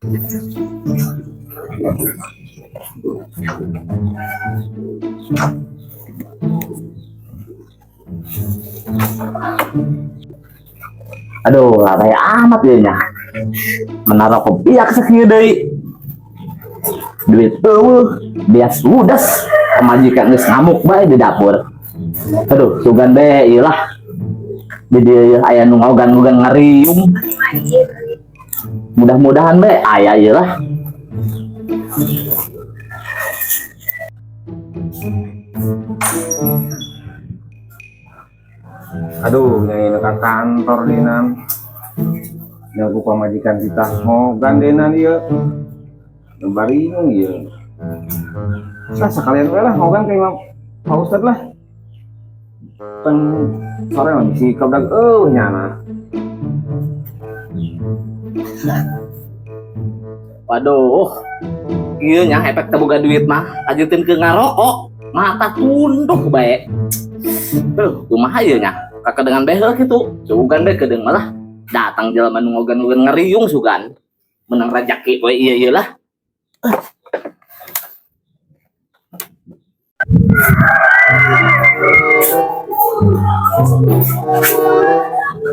Aduh, lalai amat dia nya. Menaruh kopiak sekieu deui. Duit bias ludes. Pemajikan geus ngamuk bae di dapur. Aduh, sugan be ieu lah. Jadi aya nu ngogan-ngogan ngariung. Mudah-mudahan be aya ieu lah. Aduh, nyai ke kantor dinan. Nyaku pamajikan kita ngogan dinan ieu. Baringung ieu. Nah, sekalian we lah ngogan ka Imam Pak Ustad lah. Kan sore mah bisi kabdag nyana. Waduh, ieu nya efek teu boga duit mah ajeutkeun ke ngarokok, mata tunduk bae. Kumaha ieu nya? Kakedengan beheuh kitu. Sugan bae kedeung malah datang jelema nu ngogan-ngogan ngariung sugan. Menang rejeki we ieu lah.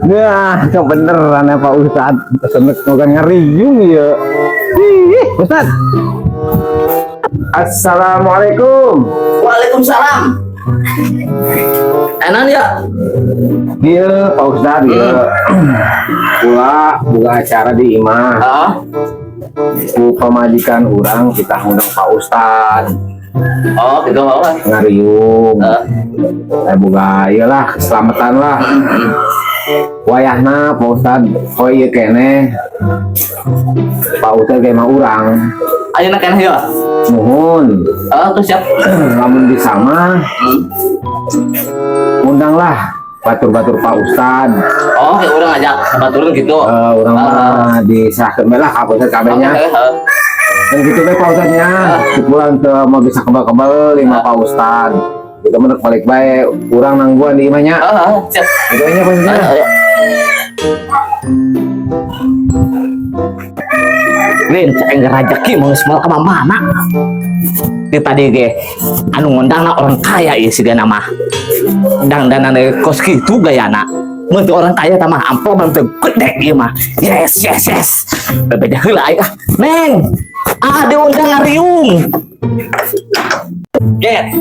Ya, kebeneran ya Pak Ustad. Senek ngogan ngariung ieu. Ih, Ustad. Assalamualaikum. Waalaikumsalam. Enak ya? Iya Pak Ustad, iya. Pula buka acara di imah. Ku pemajikan orang kita undang Pak Ustad. Oh, gitu apa? Ngariung. Buka iyalah keselamatan lah. Wayahna Pak Ustad, oh iya kene. Pak Ustad kayak mah urang. Ayeuna keneh ya? Mohon. Tuh siap. Namun bisa mah. Undanglah batur-batur Pak Ustad. Oh, kayak urang ajak baturan gitu. Urang mah disahkeun lah ka Pak Ustad kabehnya. Dan gitu bae Pak Ustadnya. Pulang ke mau bisa kembal-kembal lima Pak Ustad. Kita menurut balik baik, kurang nangguan di imahnya. Siap. Itu aja Pak Ustadnya. Rin, cek ngerajaki mau semal ke mana? Ini tadi ge, anu ngundang orang kaya ya sih nama. Dan kos gitu gayana. Menurut orang kaya tamah amplop bantu gede ya mah. Yes. Beda heula aya. Neng, diundang ngariung. Get,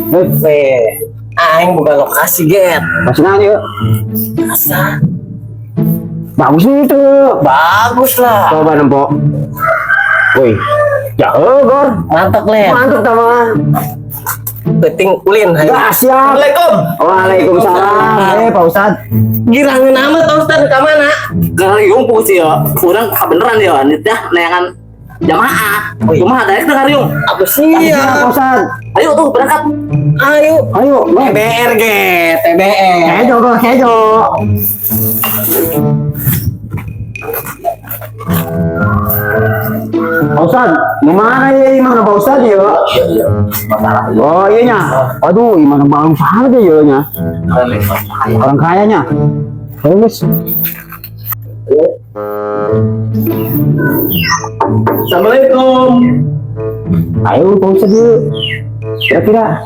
aing buka lokasi get. Maksudnya yuk. Asa. Bagus itu. Bagus lah. Coba nempok. Woi, jauh Gor. Mantap Len. Mantap teman. Penting ulin. Ya, siap. Assalamualaikum. Waalaikumsalam. Pak Ustad. Girangeun amat Pak Ustad ka mana? Ngariung pusi ya. Urang beneran ya, nitah neangan jamaah. Kumaha daek teh ngariung? Aku Siap Pak Ustad. Ayo tuh berangkat. Ayo. TBR ge, TBR. Hejo Gor, hejo. Pak Ustad, gimana ya imam Pak Ustad ya? Oh iya nya. Aduh, imam bang saja ya nya. Orang kayanya. Terus. Assalamualaikum. Ayo Pak Ustad yuk. Kira-kira.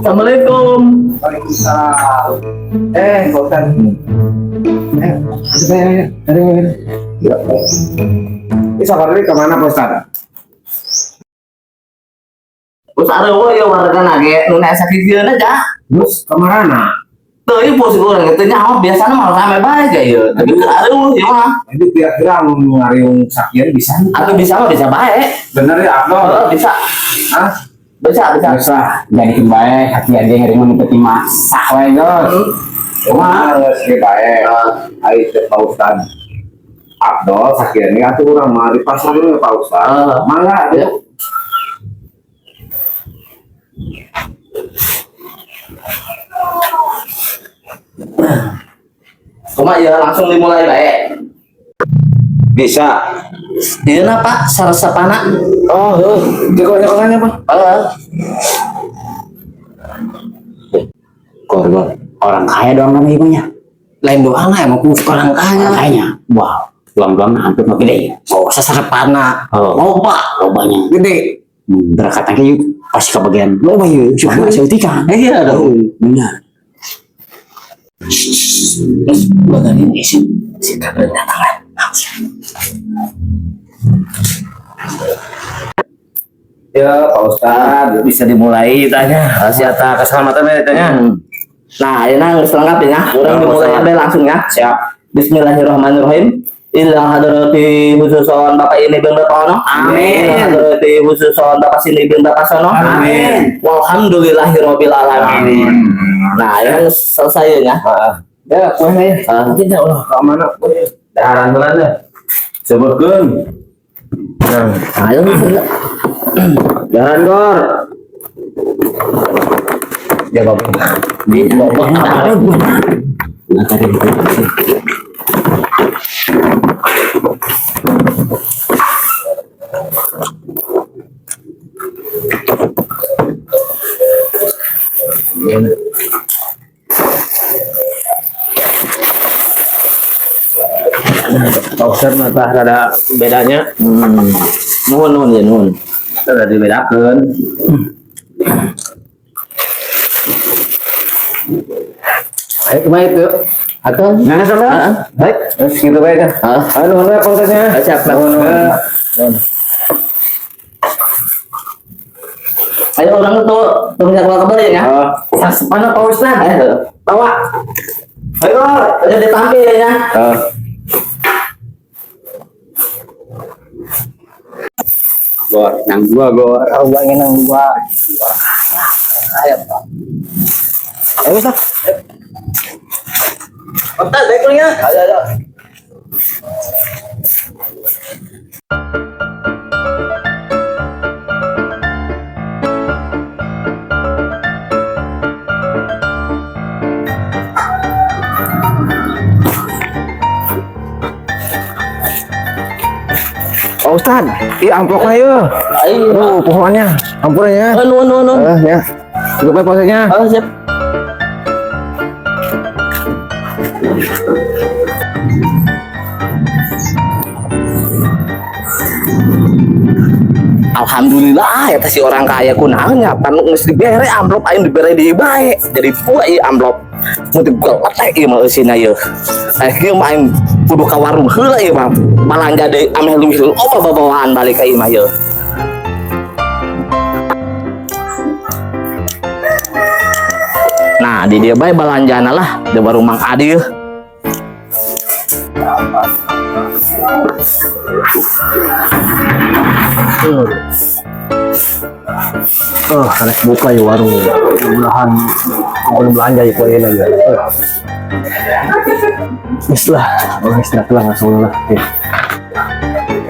Assalamualaikum. Waalaikumsalam. Pak Ustad. Ya. Ini sabar dulu kemana Pak Ustad? Terus arewa ya warga nage nu asa kieu aja. Terus kemana? Teuing pos urang teh nyaho biasana mah rame bae aja ya. Tapi teu arewa ya mah. Itu kira-kira ngariung sakieu bisa? Atau bisa mah bisa bae. Bener ya Abdul? Bisa. Hah? Bisa. Bisa. Jadi bae hati aja ngariung peti masak wae, Gos. Cuma geus ge bae. Ai teh Pak Ustad. Abdul sakieu ini atuh urang mah di pasar dulu Pak Ustad. Mangga ya. Cuma ya langsung dimulai baik. Bisa. Iya na Pak, sarasapana. Oh, jago-jagoannya Pak. Korban orang kaya doang nama ibunya. Lain doang lah emang orang kaya. Kayaknya. Wow. Tulang-tulang hampir mah gede. Oh, sasarapana. Oh. Lobanya. Gede. Berangkat lagi pasti kebagian. Loba yeuh. Cuma seutikan. Iya dong. Benar. Terus bagan ini si kabel datang. Ya, Pak Ustadz, bisa dimulai tanya. Asiata keselamatan ya tanya. Nah, ini nang selengkap ya. Orang dimulai aja langsung ya. Siap. Bismillahirrahmanirrahim. Ila hadrati khususon Bapak ini bin Bapak Ono. Amin. Ila hadrati khususon Bapak sini bin Bapak Sono. Amin. Walhamdulillahirabbil alamin. Amin. Nah, yang selesai ya. Ya, kuenya ya. Tidak Allah, ke mana? Daharan heula deh. Sebutkeun. Nah, Ayo daharan Gor. Ya, Bapak. Nah, tadi Pak Ustadz mah ada bedanya. nuhun ya nuhun. Ada dibedakeun. Ayo kemana itu? Atau Nah, sama. Baik, segitu baik kan. Ayo, nuhun Pak Ustadznya. siap. Nuhun. Ayo orang itu turun ke kembali ya. Mana Pak Ustaz? Ayo, bawa. Ayo, ayo ditampil ya. Gor, nang dua Gor. Abang nang dua. Ayo. Ayo Ustaz. Ustaz, baiknya. Ayo. Pak Ustadz, amplopnya yuk. Ayo. Pohonnya, ampunnya. Nuhun. Ya. Cukup ya posenya. Oh, siap. Alhamdulillah ya si orang kaya kunanya pan geus dibere amplop aing dibere di bae jadi buah ieu amplop mun digelot ieu mah eusina ieu akhirnya mah aing kudu ka warung heula ieu mah balanja deui ameh leuwih loba babawaan balik ka ieu mah ieu. Nah di dia bae balanjana lah di warung Mang Adi yeuh. Karek buka ya warung. Mudah-mudahan kalau belanja ya poin aja. Bismillah, istirahat lah langsung lah.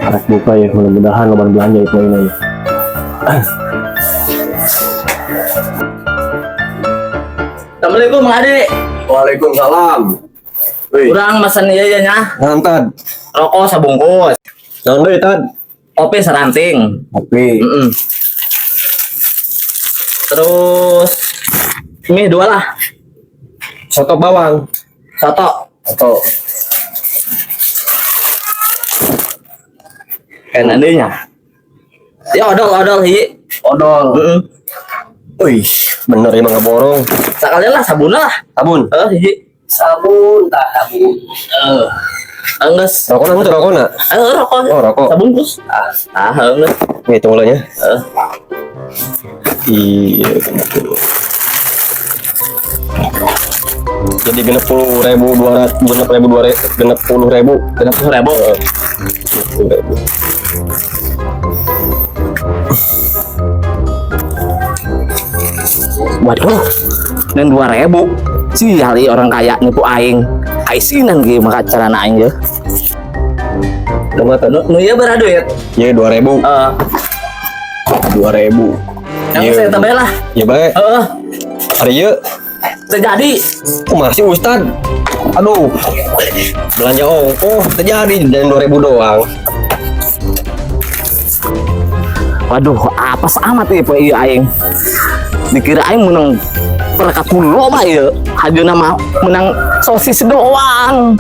Karek buka ya, mudah-mudahan lo belanja ya poin aja. Assalamualaikum Mang Adi. Waalaikumsalam. Kurang mesen ieu nya Nantad. rokok sabungkus, Naon deui Tad? kopi seranting. Kopi. Terus mie 2 lah. Soto bawang. Soto. Enak deh nya. Ya odol hiji. Odol. Wih, bener emang ngeborong. Sekalian lah sabun lah. Sabun. Hiji. Sabun, tak sabun. Enggeus. Rokok nang rokok nak? Rokok. Oh, rokok. Sabungkus. Enggeus. Nih tunggu nya. Iya. Jadi 60.200, 60.000. Waduh. Dan 2.000. Sial ieu orang kaya nipu aing. Kaisinan ge maka carana aing ge. Nu ieu berapa duit? Ya 2.000. 2.000. Yang saya tambah lah. Ya baik. Hari ya Terjadi. masih Ustad. Aduh. Belanja ongkoh terjadi dan 2.000 doang. Waduh, apes amat ieu po ieu aing. Dikira aing menang perkat loba ieu. Hajeuna mah menang sosis doang.